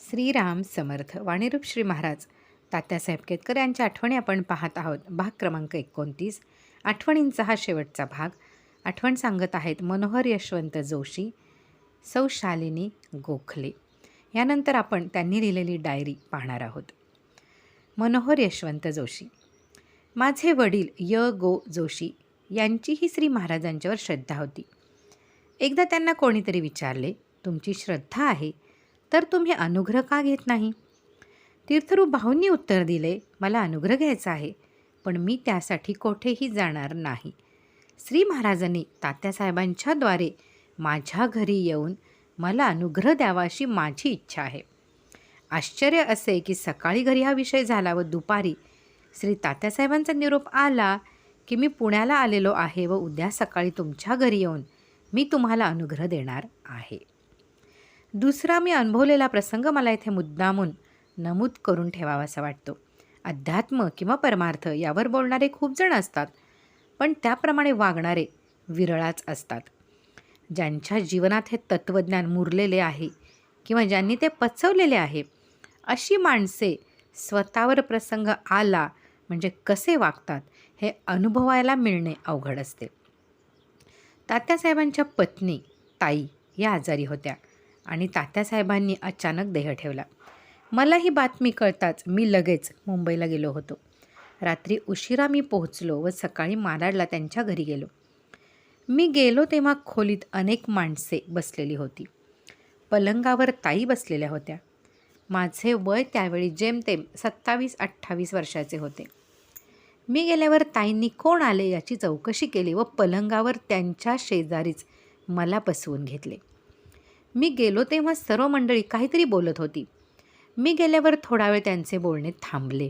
श्रीराम समर्थ. वाणीरूप श्री महाराज तात्यासाहेब केतकर यांच्या आठवणी आपण पाहत आहोत. भाग क्रमांक 29. आठवणींचा हा शेवटचा भाग. आठवण सांगत आहेत मनोहर यशवंत जोशी, सौ शालिनी गोखले. यानंतर आपण त्यांनी लिहिलेली डायरी पाहणार आहोत. मनोहर यशवंत जोशी. माझे वडील गो जोशी यांचीही श्री महाराजांच्यावर श्रद्धा होती. एकदा त्यांना कोणीतरी विचारले, तुमची श्रद्धा आहे तर तुम्ही अनुग्रह का घेत नाही? तीर्थरूप भाऊंनी उत्तर दिले, मला अनुग्रह घ्यायचा आहे, पण मी त्यासाठी कोठेही जाणार नाही. श्री महाराजांनी तात्यासाहेबांच्याद्वारे माझ्या घरी येऊन मला अनुग्रह द्यावा अशी माझी इच्छा आहे. आश्चर्य असे की सकाळी घरी हा विषय झाला व दुपारी श्री तात्यासाहेबांचा निरोप आला की मी पुण्याला आलेलो आहे व उद्या सकाळी तुमच्या घरी येऊन मी तुम्हाला अनुग्रह देणार आहे. दुसरा मी अनुभवलेला प्रसंग मला इथे मुद्दामून नमूद करून ठेवावासा वाटतो. अध्यात्म किंवा परमार्थ यावर बोलणारे खूप जण असतात, पण त्याप्रमाणे वागणारे विरळाच असतात. ज्यांच्या जीवनात हे तत्त्वज्ञान मुरलेले आहे किंवा ज्यांनी ते पचवलेले आहे, अशी माणसे स्वतःवर प्रसंग आला म्हणजे कसे वागतात हे अनुभवायला मिळणे अवघड असते. तात्यासाहेबांच्या पत्नी ताई या आजारी होत्या आणि तात्यासाहेबांनी अचानक देह ठेवला. मला ही बातमी कळताच मी लगेच मुंबईला गेलो होतो. रात्री उशिरा मी पोहोचलो व सकाळी मालाडला त्यांच्या घरी गेलो. मी गेलो तेव्हा खोलीत अनेक माणसे बसलेली होती. पलंगावर ताई बसलेल्या होत्या. माझे वय त्यावेळी जेमतेम 27-28 वर्षाचे होते. मी गेल्यावर ताईंनी कोण आले याची चौकशी केली व पलंगावर त्यांच्या शेजारीच मला बसवून घेतले. मी गेलो तेव्हा सर्व मंडळी काहीतरी बोलत होती. मी गेल्यावर थोडा वेळ त्यांचे बोलणे थांबले.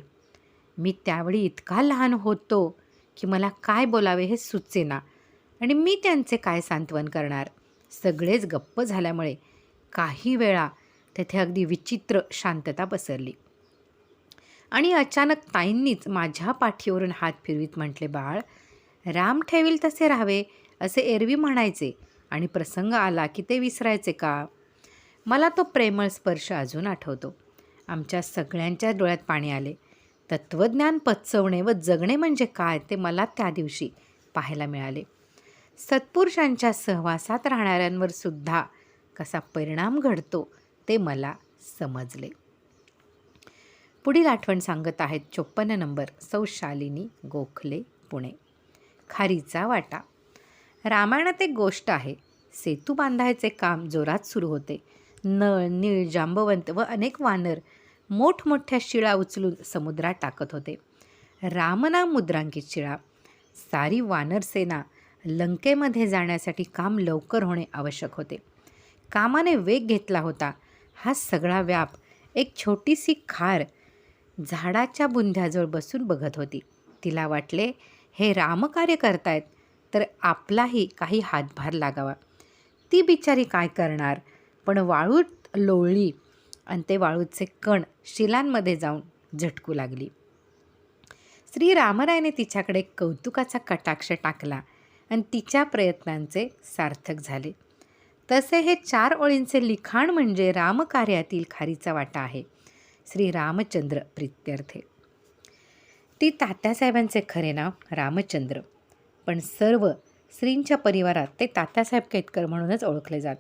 मी त्यावेळी इतका लहान होतो की मला काय बोलावे हे सुचेना आणि मी त्यांचे काय सांत्वन करणार. सगळेच गप्प झाल्यामुळे काही वेळा तेथे अगदी विचित्र शांतता पसरली आणि अचानक ताईंनीच माझ्या पाठीवरून हात फिरवीत म्हटले, बाळ, राम ठेवील तसे राहावे असे एरवी म्हणायचे आणि प्रसंग आला की ते विसरायचे का? मला तो प्रेमळ स्पर्श अजून आठवतो. आमच्या सगळ्यांच्या डोळ्यात पाणी आले. तत्त्वज्ञान पचवणे व जगणे म्हणजे काय ते मला त्या दिवशी पाहायला मिळाले. सत्पुरुषांच्या सहवासात राहणाऱ्यांवर सुद्धा कसा परिणाम घडतो ते मला समजले. पुढील आठवण सांगत आहेत 54 नंबर, सौ शालिनी गोखले, पुणे. खारीचा वाटा. रामायणात एक गोष्ट आहे. सेतू बांधायचे काम जोरात सुरू होते. नळ, नीळ, जांबवंत व अनेक वानर मोठमोठ्या शिळा उचलून समुद्रात टाकत होते. रामनाम मुद्रांकित शिळा. सारी वानरसेना लंकेमध्ये जाण्यासाठी काम लवकर होणे आवश्यक होते. कामाने वेग घेतला होता. हा सगळा व्याप एक छोटीशी खार झाडाच्या बुंध्याजवळ बसून बघत होती. तिला वाटले, हे रामकार्य करतायत तर आपलाही काही हातभार लागावा. ती बिचारी काय करणार, पण वाळूत लोळली आणि ते वाळूचे कण शिलांमध्ये जाऊन झटकू लागली. श्री रामरायने तिच्याकडे कौतुकाचा कटाक्ष टाकला आणि तिच्या प्रयत्नांचे सार्थक झाले. तसे हे 4 ओळींचे लिखाण म्हणजे रामकार्यातील खारीचा वाटा आहे. श्री रामचंद्र प्रीत्यर्थे. ती तात्यासाहेबांचे खरे नाव रामचंद्र, पण सर्व श्रींच्या परिवारात ते तात्यासाहेब केतकर म्हणूनच ओळखले जात.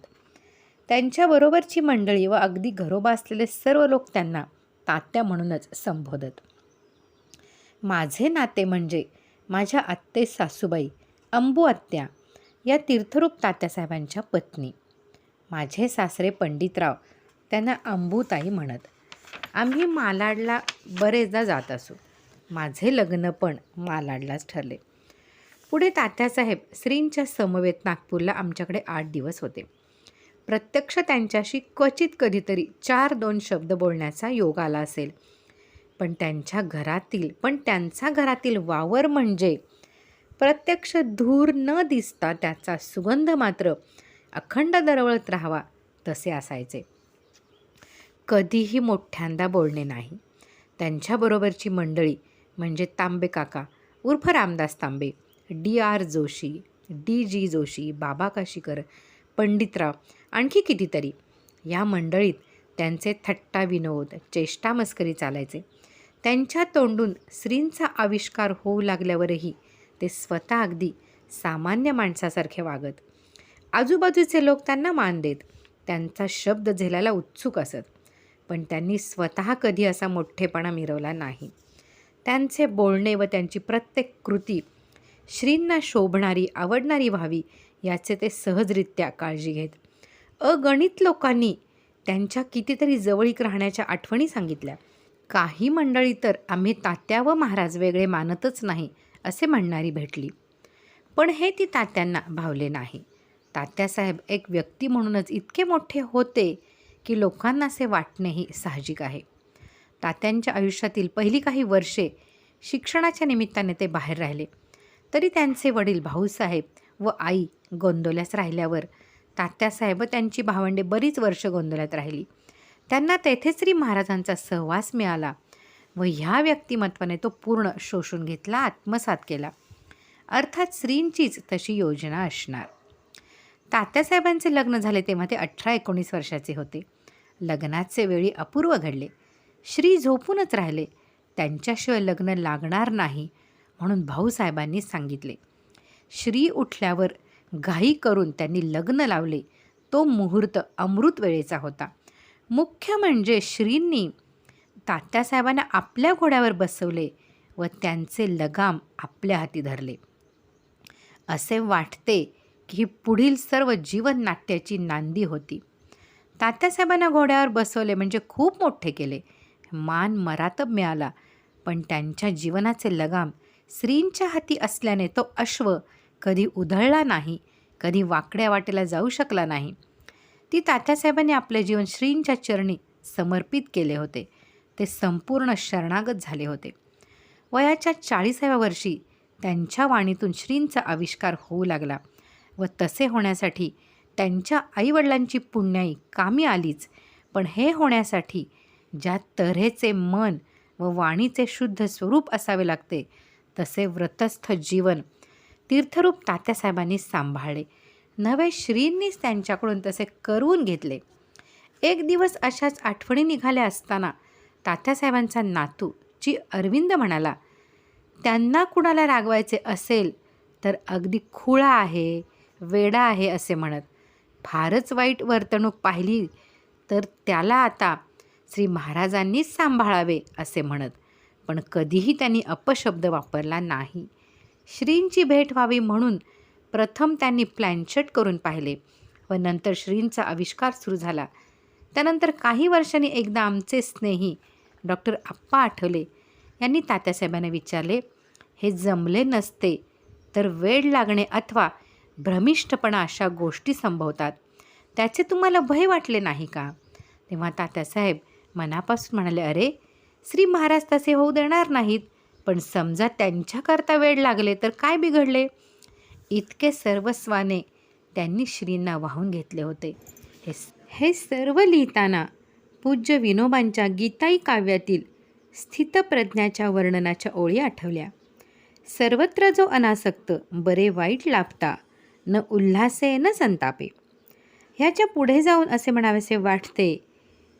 त्यांच्याबरोबरची मंडळी व अगदी घरोबा असलेले सर्व लोक त्यांना तात्या म्हणूनच संबोधत. माझे नाते म्हणजे माझ्या आत्ते सासूबाई अंबू आत्या या तीर्थरूप तात्यासाहेबांच्या पत्नी. माझे सासरे पंडितराव त्यांना अंबूताई म्हणत. आम्ही मालाडला बरेचदा जात असू. माझे लग्न पण मालाडलाच ठरले. पुढे तात्यासाहेब श्रींच्या समवेत नागपूरला आमच्याकडे 8 दिवस होते. प्रत्यक्ष त्यांच्याशी क्वचित कधीतरी 4-2 शब्द बोलण्याचा योग आला असेल, पण त्यांच्या घरातील वावर म्हणजे प्रत्यक्ष धूर न दिसता त्याचा सुगंध मात्र अखंड दरवळत राहावा तसे असायचे. कधीही मोठ्यांदा बोलणे नाही. त्यांच्याबरोबरची मंडळी म्हणजे तांबे काका उर्फ रामदास तांबे, D.R. जोशी, D.G. जोशी, बाबा काशीकर, पंडितराव, आणखी कितीतरी. या मंडळीत त्यांचे थट्टा विनोद, चेष्टा मस्करी चालायचे. त्यांच्या तोंडून श्रींचा आविष्कार होऊ लागल्यावरही ते स्वतः अगदी सामान्य माणसासारखे वागत. आजूबाजूचे लोक त्यांना मान देत, त्यांचा शब्द झेलायला उत्सुक असत. पण त्यांनी स्वतः कधी असा मोठेपणा मिरवला नाही. त्यांचे बोलणे व त्यांची प्रत्येक कृती श्रींना शोभणारी, आवडणारी व्हावी याचे ते सहजरित्या काळजी घेत. अगणित लोकांनी त्यांच्या कितीतरी जवळीक राहण्याच्या आठवणी सांगितल्या. काही मंडळी तर आम्ही तात्या व महाराज वेगळे मानतच नाही असे म्हणणारी भेटली. पण हे ती तात्यांना भावले नाही. तात्यासाहेब एक व्यक्ती म्हणूनच इतके मोठे होते की लोकांना असे वाटणेही साहजिक आहे. तात्यांच्या आयुष्यातील पहिली काही वर्षे शिक्षणाच्या निमित्ताने ते बाहेर राहिले. तरी त्यांचे वडील भाऊसाहेब व आई गोंदवल्यास राहिल्यावर तात्यासाहेब व त्यांची भावंडे बरीच वर्ष गोंदवल्यात राहिली. त्यांना तेथे श्री महाराजांचा सहवास मिळाला व ह्या व्यक्तिमत्वाने तो पूर्ण शोषून घेतला, आत्मसात केला. अर्थात श्रींचीच तशी योजना असणार. तात्यासाहेबांचे लग्न झाले तेव्हा ते 18-19 वर्षाचे होते. लग्नाचे वेळी अपूर्व घडले. श्री झोपूनच राहिले. त्यांच्याशिवाय लग्न लागणार नाही म्हणून भाऊसाहेबांनी सांगितले. श्री उठल्यावर घाई करून त्यांनी लग्न लावले. तो मुहूर्त अमृत वेळेचा होता. मुख्य म्हणजे श्रींनी तात्यासाहेबांना आपल्या घोड्यावर बसवले व त्यांचे लगाम आपल्या हाती धरले. असे वाटते की ही पुढील सर्व जीवन नाट्याची नांदी होती. तात्यासाहेबांना घोड्यावर बसवले म्हणजे खूप मोठे केले. मान मरातब मिळाला. पण त्यांच्या जीवनाचे लगाम श्रींच्या हाती असल्याने तो अश्व कधी उधळला नाही, कधी वाकड्या वाटेला जाऊ शकला नाही. ती तात्यासाहेबांनी आपले जीवन श्रींच्या चरणी समर्पित केले होते. ते संपूर्ण शरणागत झाले होते. वयाच्या 40व्या वर्षी त्यांच्या वाणीतून श्रींचा आविष्कार होऊ लागला व तसे होण्यासाठी त्यांच्या आईवडिलांची पुण्याई कामी आलीच. पण हे होण्यासाठी ज्या तऱ्हेचे मन व वाणीचे शुद्ध स्वरूप असावे लागते तसे व्रतस्थ जीवन तीर्थरूप तात्यासाहेबांनी सांभाळले. नवे श्रींनीच त्यांच्याकडून तसे करून घेतले. एक दिवस अशाच आठवणी निघाल्या असताना तात्यासाहेबांचा नातू अरविंद म्हणाला, त्यांना कुणाला रागवायचे असेल तर अगदी खुळा आहे, वेडा आहे असे म्हणत. फारच वाईट वर्तणूक पाहिली तर त्याला आता श्री महाराजांनीच सांभाळावे असे म्हणत. पण कधीही त्यांनी अपशब्द वापरला नाही. श्रींची भेट व्हावी म्हणून प्रथम त्यांनी प्लॅनचेट करून पाहिले व नंतर श्रींचा आविष्कार सुरू झाला. त्यानंतर काही वर्षांनी एकदा आमचे स्नेही डॉक्टर आप्पा आठवले यांनी तात्यासाहेबांना विचारले, हे जमले नसते तर वेड लागणे अथवा भ्रमिष्ठपणा अशा गोष्टी संभवतात. त्याचे तुम्हाला भय वाटले नाही का? तेव्हा तात्यासाहेब मनापासून म्हणाले, अरे श्री महाराज तसे होऊ देणार नाहीत. पण समजा त्यांच्याकरता वेड लागले तर काय बिघडले? इतके सर्वस्वाने त्यांनी श्रींना वाहून घेतले होते. हे सर्व लिहिताना पूज्य विनोबांच्या गीताई काव्यातील स्थितप्रज्ञाच्या वर्णनाच्या ओळी आठवल्या. सर्वत्र जो अनासक्त बरे वाईट लाभता, न उल्हासे न संतापे. ह्याच्या पुढे जाऊन असे म्हणावेसे वाटते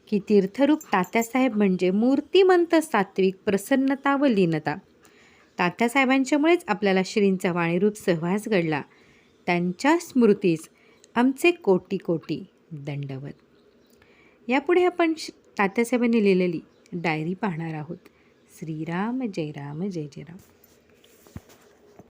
की तीर्थरूप तात्यासाहेब म्हणजे मूर्तिमंत सात्विक प्रसन्नता व लीनता. तात्यासाहेबांच्यामुळेच आपल्याला श्रींचा वाणीरूप सहवास घडला. त्यांच्या स्मृतीस आमचे कोटी कोटी दंडवत. यापुढे आपण तात्यासाहेबांनी लिहिलेली डायरी पाहणार आहोत. श्रीराम जय राम जय जय राम.